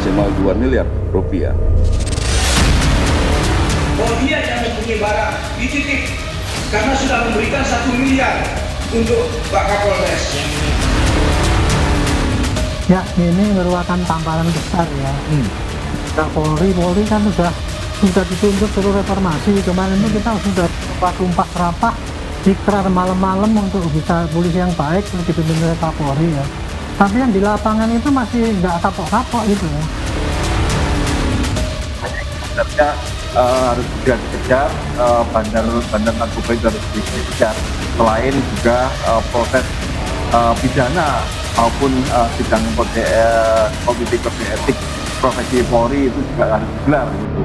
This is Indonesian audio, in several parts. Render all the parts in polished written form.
maksimal 2 miliar rupiah. Bahwa dia yang mempunyai barang dititip karena sudah memberikan 1 miliar untuk Pak Kapolres. Ya, ini merupakan tamparan besar ya. Polri kan sudah dituntut suruh reformasi. Kemarin itu kita sudah tumpah rapah dikrar malam-malam untuk bisa polisi yang baik dipimpin oleh Kapolri ya. Tapi yang di lapangan itu masih nggak kapok-kapok gitu ya. Sebenarnya harus juga dikejar, bandar narkoba itu harus dikejar. Selain juga proses pidana maupun sidang komite kode etik profesi Polri itu juga harus digelar gitu.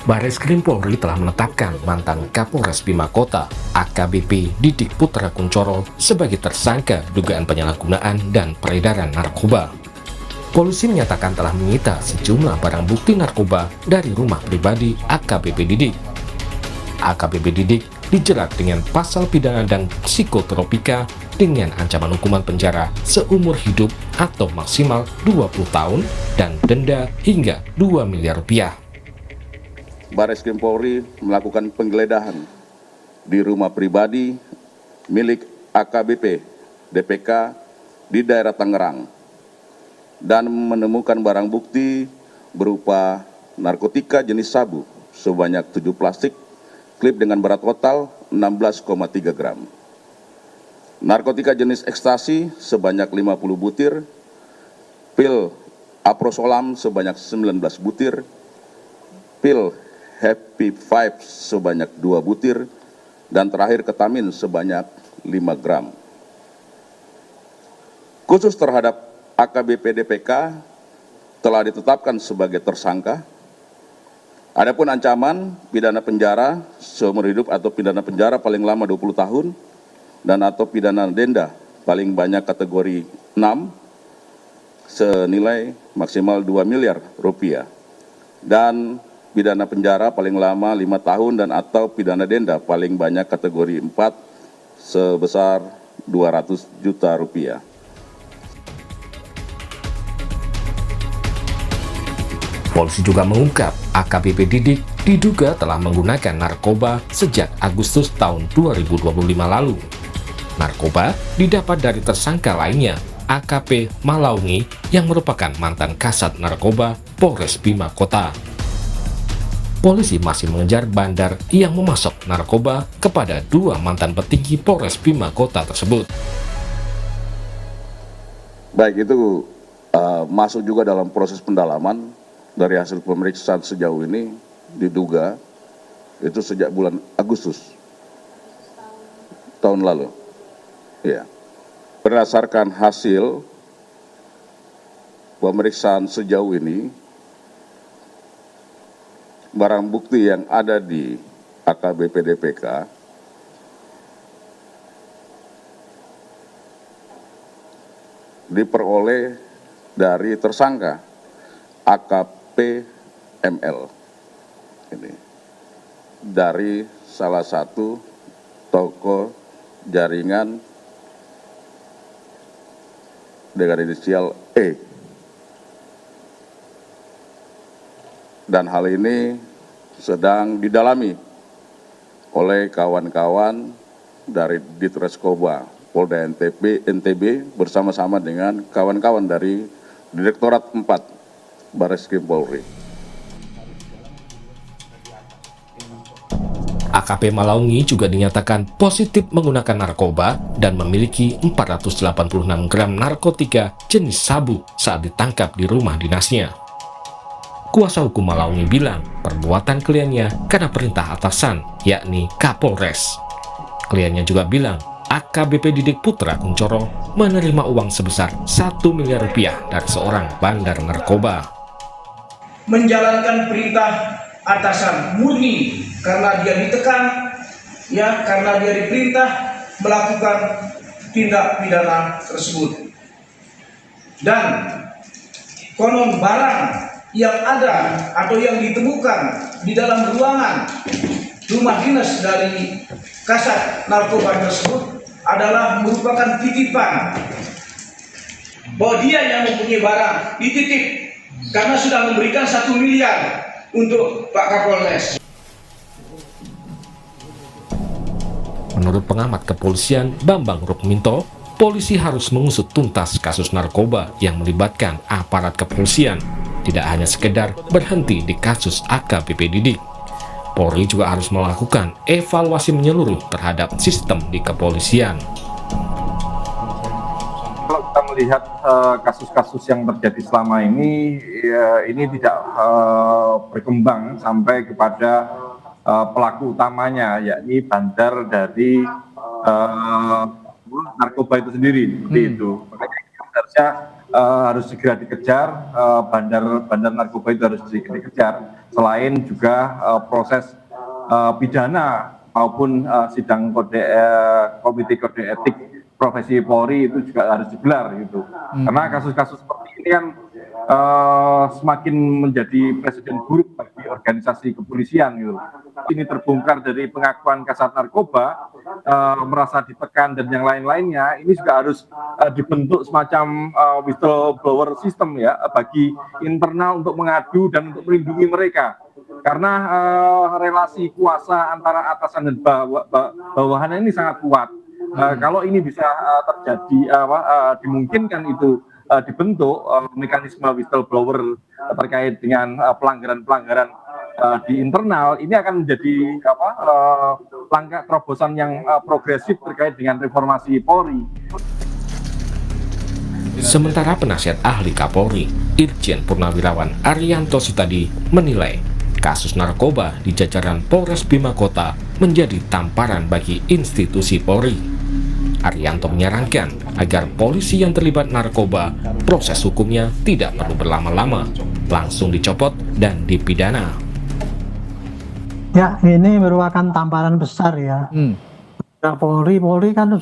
Barreskrim Polri telah menetapkan mantan Kapolres Bima Kota AKBP Didik Putra Kuncoro sebagai tersangka dugaan penyalahgunaan dan peredaran narkoba. Polisi menyatakan telah menyita sejumlah barang bukti narkoba dari rumah pribadi AKBP Didik. AKBP Didik dijerat dengan pasal pidana dan psikotropika dengan ancaman hukuman penjara seumur hidup atau maksimal 20 tahun dan denda hingga 2 miliar rupiah. Barreskrim Polri melakukan penggeledahan di rumah pribadi milik AKBP DPK di daerah Tangerang dan menemukan barang bukti berupa narkotika jenis sabu sebanyak 7 plastik, klip dengan berat total 16,3 gram. Narkotika jenis ekstasi sebanyak 50 butir, pil aprosolam sebanyak 19 butir, pil Happy Vibes sebanyak 2 butir, dan terakhir ketamin sebanyak 5 gram. Khusus terhadap AKBP DPK telah ditetapkan sebagai tersangka. Adapun ancaman pidana penjara seumur hidup atau pidana penjara paling lama 20 tahun dan atau pidana denda paling banyak kategori 6 senilai maksimal 2 miliar rupiah dan pidana penjara paling lama 5 tahun dan atau pidana denda paling banyak kategori 4 sebesar 200 juta rupiah. Polisi juga mengungkap AKBP Didik diduga telah menggunakan narkoba sejak Agustus tahun 2025 lalu. Narkoba didapat dari tersangka lainnya, AKP Malaungi yang merupakan mantan Kasat Narkoba Polres Bima Kota. Polisi masih mengejar bandar yang memasok narkoba kepada 2 mantan petinggi Polres Bima Kota tersebut. Baik, itu masuk juga dalam proses pendalaman. Dari hasil pemeriksaan sejauh ini diduga itu sejak bulan Agustus tahun lalu. Ya. Berdasarkan hasil pemeriksaan sejauh ini, barang bukti yang ada di AKBP DPK diperoleh dari tersangka AKPML ini dari salah satu toko jaringan dengan inisial E, dan hal ini sedang didalami oleh kawan-kawan dari Ditreskoba Polda NTB bersama-sama dengan kawan-kawan dari Direktorat 4 Barreskrim Polri. AKP Malaungi juga dinyatakan positif menggunakan narkoba dan memiliki 486 gram narkotika jenis sabu saat ditangkap di rumah dinasnya. Kuasa hukum Malaungi bilang perbuatan kliennya karena perintah atasan, yakni Kapolres. Kliennya juga bilang AKBP Didik Putra Kuncoro menerima uang sebesar 1 miliar rupiah dari seorang bandar narkoba. Menjalankan perintah atasan murni karena dia ditekan, ya, karena dia diperintah melakukan tindak pidana tersebut. Dan konon barang yang ada atau yang ditemukan di dalam ruangan rumah dinas dari Kasat Narkoba tersebut adalah merupakan titipan bahwa dia yang mempunyai barang dititip karena sudah memberikan 1 miliar untuk Pak Kapolres. Menurut pengamat kepolisian Bambang Rukminto, polisi harus mengusut tuntas kasus narkoba yang melibatkan aparat kepolisian, tidak hanya sekedar berhenti di kasus AKBP Didik. Polri juga harus melakukan evaluasi menyeluruh terhadap sistem di kepolisian. Kalau kita melihat kasus-kasus yang terjadi selama ini, ya, ini tidak berkembang sampai kepada pelaku utamanya, yakni bandar dari narkoba itu sendiri, seperti itu. Makanya harusnya harus segera dikejar, bandar narkoba itu harus dikejar. Selain juga proses pidana maupun sidang komite kode etik profesi Polri itu juga harus digelar gitu. Karena kasus-kasus seperti ini kan semakin menjadi presiden buruk bagi organisasi kepolisian gitu. Ini terbongkar dari pengakuan Kasat Narkoba, merasa ditekan dan yang lain-lainnya. Ini juga harus dibentuk semacam whistleblower system ya bagi internal untuk mengadu dan untuk melindungi mereka. Karena relasi kuasa antara atasan dan bawahan ini sangat kuat. Kalau ini bisa terjadi, dimungkinkan itu dibentuk mekanisme whistleblower terkait dengan pelanggaran-pelanggaran di internal, ini akan menjadi langkah terobosan yang progresif terkait dengan reformasi Polri. Sementara penasihat ahli Kapolri, Irjen Purnawirawan Arianto Sutadi menilai kasus narkoba di jajaran Polres Bima Kota menjadi tamparan bagi institusi Polri. Arianto menyarankan agar polisi yang terlibat narkoba, proses hukumnya tidak perlu berlama-lama, langsung dicopot dan dipidana. Ya, ini merupakan tamparan besar ya. Polri kan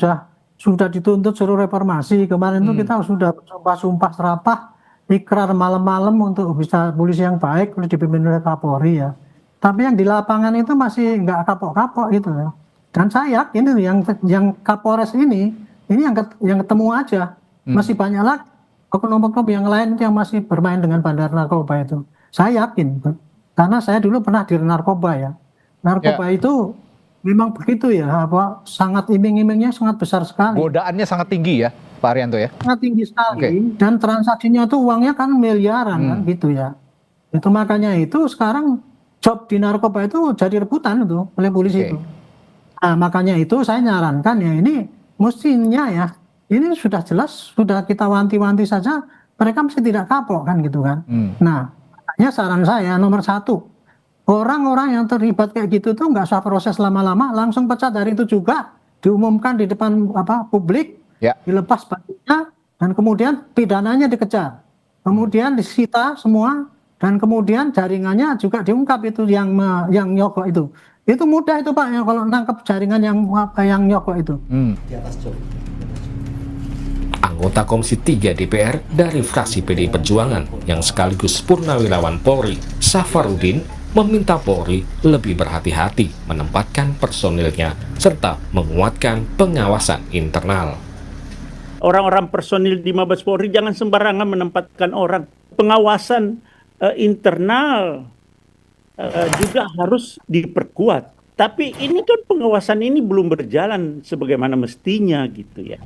sudah dituntut suruh reformasi. Kemarin itu kita sudah sumpah serapah, ikrar malam-malam untuk bisa polisi yang baik, dipimpin oleh Kapolri ya. Tapi yang di lapangan itu masih nggak kapok-kapok gitu ya. Dan saya yakin yang Kapolres ini yang ketemu aja. Masih banyak lagi oknum-oknum yang lain yang masih bermain dengan bandar narkoba itu. Saya yakin, karena saya dulu pernah di narkoba ya. Narkoba itu memang begitu ya, sangat iming-imingnya sangat besar sekali. Godaannya sangat tinggi ya, Pak Arianto ya? Sangat tinggi sekali, dan transaksinya tuh uangnya kan miliaran kan gitu ya. Itu makanya itu sekarang job di narkoba itu jadi rebutan itu oleh polisi itu. Nah, makanya itu saya nyarankan ya ini mestinya ya, ini sudah jelas, sudah kita wanti-wanti saja, mereka mesti tidak kapok kan gitu kan. Nah, makanya saran saya nomor 1, orang-orang yang terlibat kayak gitu tuh nggak usah proses lama-lama, langsung pecat dari itu juga, diumumkan di depan publik, dilepas bajunya, dan kemudian pidananya dikejar, kemudian disita semua, dan kemudian jaringannya juga diungkap itu yang nyogok itu. Itu mudah itu Pak, ya, kalau nangkep jaringan yang nyogok itu. Anggota Komisi 3 DPR dari fraksi PDI Perjuangan yang sekaligus Purnawirawan Polri, Safarudin, meminta Polri lebih berhati-hati menempatkan personilnya serta menguatkan pengawasan internal. Orang-orang personil di Mabes Polri jangan sembarangan menempatkan orang. Pengawasan internal juga harus diperkuat. Tapi ini kan pengawasan ini belum berjalan sebagaimana mestinya gitu ya.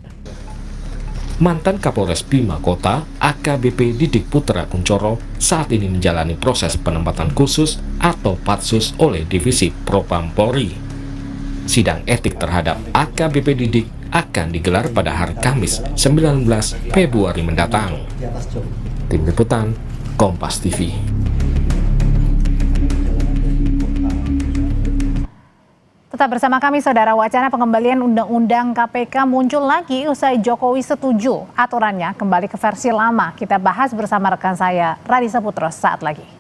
Mantan Kapolres Bima Kota, AKBP Didik Putra Kuncoro, saat ini menjalani proses penempatan khusus atau patsus oleh Divisi Propam Polri. Sidang etik terhadap AKBP Didik akan digelar pada hari Kamis 19 Februari mendatang. Tim Liputan, Kompas TV. Tetap bersama kami, Saudara. Wacana pengembalian Undang-Undang KPK muncul lagi usai Jokowi setuju aturannya kembali ke versi lama. Kita bahas bersama rekan saya, Radisa Putro, saat lagi.